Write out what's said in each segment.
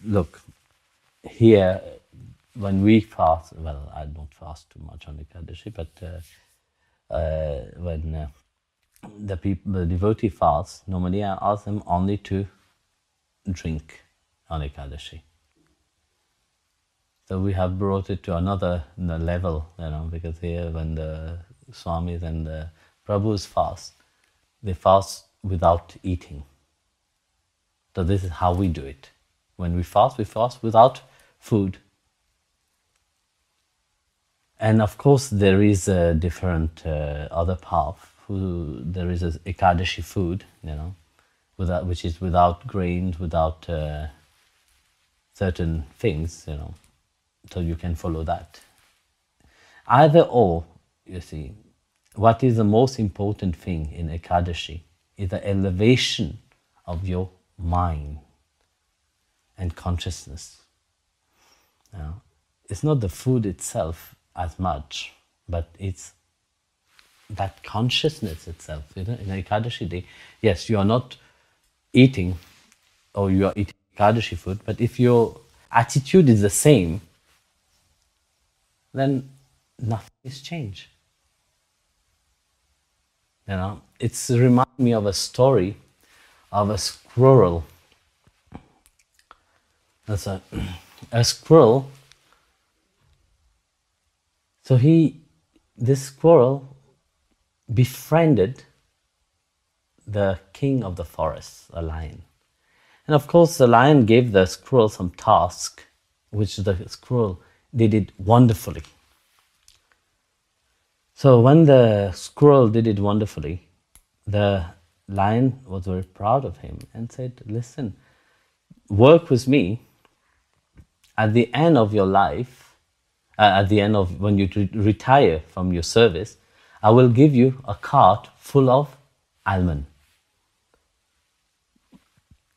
look, here, when we fast, well, I don't fast too much on Ekadashi, but when the devotee fasts, normally I ask them only to drink on Ekadashi. So we have brought it to another level, because here when the Swamis and the Prabhus fast, they fast without eating. So this is how we do it. When we fast without food. And of course there is a different other path. There is a Ekadashi food, which is without grains, without certain things, so you can follow that. Either or, you see, what is the most important thing in Ekadashi is the elevation of your mind and consciousness. It's not the food itself as much, but it's that consciousness itself. In Ekadashi day, yes, you are not eating, or you are eating Ekadashi food, but if your attitude is the same, then nothing is changed. It reminds me of a story of a squirrel. That's a squirrel. So this squirrel befriended the king of the forest, a lion. And of course, the lion gave the squirrel some task, which the squirrel did it wonderfully. So when the squirrel did it wonderfully, the lion was very proud of him and said, listen, work with me. At the end of your life, at the end of when you retire from your service, I will give you a cart full of almond.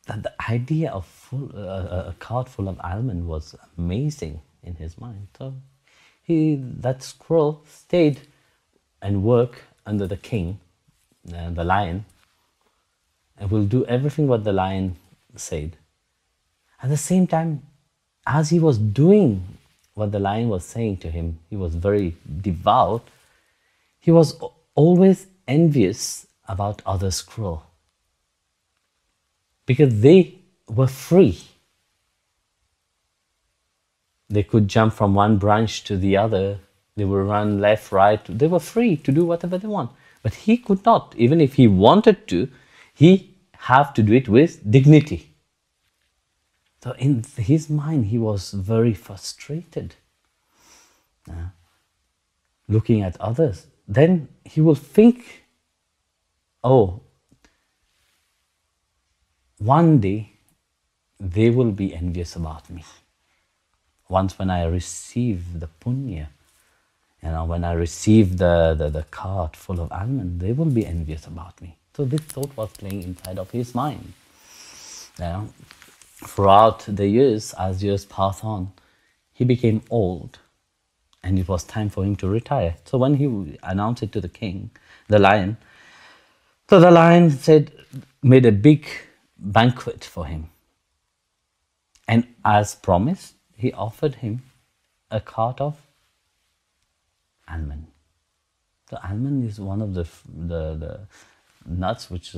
The idea of a cart full of almond was amazing in his mind. So that squirrel stayed and worked under the king, the lion, and will do everything what the lion said. At the same time, as he was doing what the lion was saying to him, he was very devout. He was always envious about other squirrels, because they were free. They could jump from one branch to the other. They would run left, right. They were free to do whatever they want. But he could not. Even if he wanted to, he had to do it with dignity. So in his mind, he was very frustrated. Looking at others. Then he will think, oh, one day they will be envious about me. Once when I receive the punya, when I receive the cart full of almond, they will be envious about me. So this thought was playing inside of his mind. Throughout the years, as years passed on, he became old, and it was time for him to retire. So when he announced it to the king, the lion, so the lion made a big banquet for him. And as promised, he offered him a cart of almond. So almond is one of the nuts which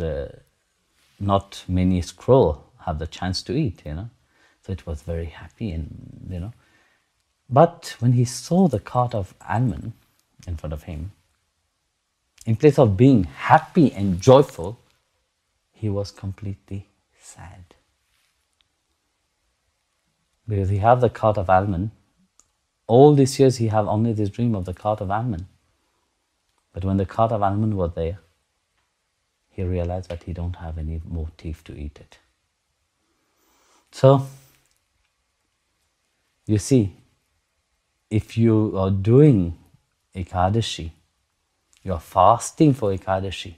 not many squirrels have the chance to eat, So it was very happy, and But when he saw the cart of almond in front of him, in place of being happy and joyful, he was completely sad. Because he had the cart of almond. All these years he had only this dream of the cart of almond. But when the cart of almond was there, he realized that he don't have any more teeth to eat it. So, you see, if you are doing Ekadashi, you are fasting for Ekadashi,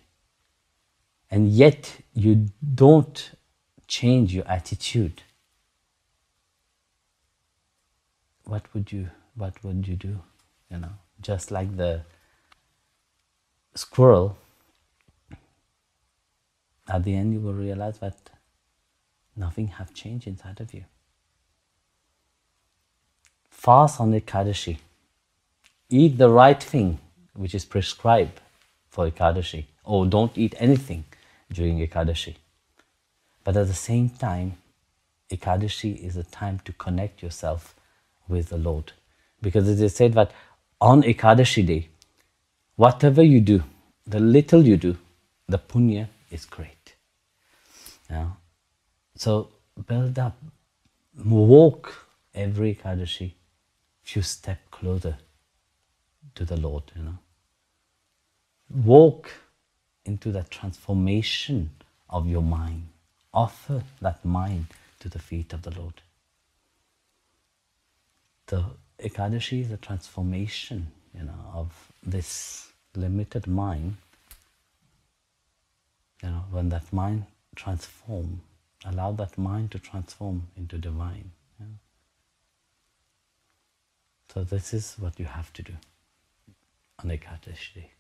and yet you don't change your attitude, what would you do? Just like the squirrel, at the end you will realize that nothing have changed inside of you. fast on Ekadashi. Eat the right thing which is prescribed for Ekadashi. Or don't eat anything during Ekadashi. But at the same time, Ekadashi is a time to connect yourself with the Lord. Because it is said that on Ekadashi day, whatever you do, the little you do, the punya is great. Yeah. So build up, walk every Ekadashi few steps closer to the Lord, Walk into that transformation of your mind. Offer that mind to the feet of the Lord. The Ekadashi is a transformation, of this limited mind. When that mind transforms, allow that mind to transform into divine. So this is what you have to do on Ekadashi day.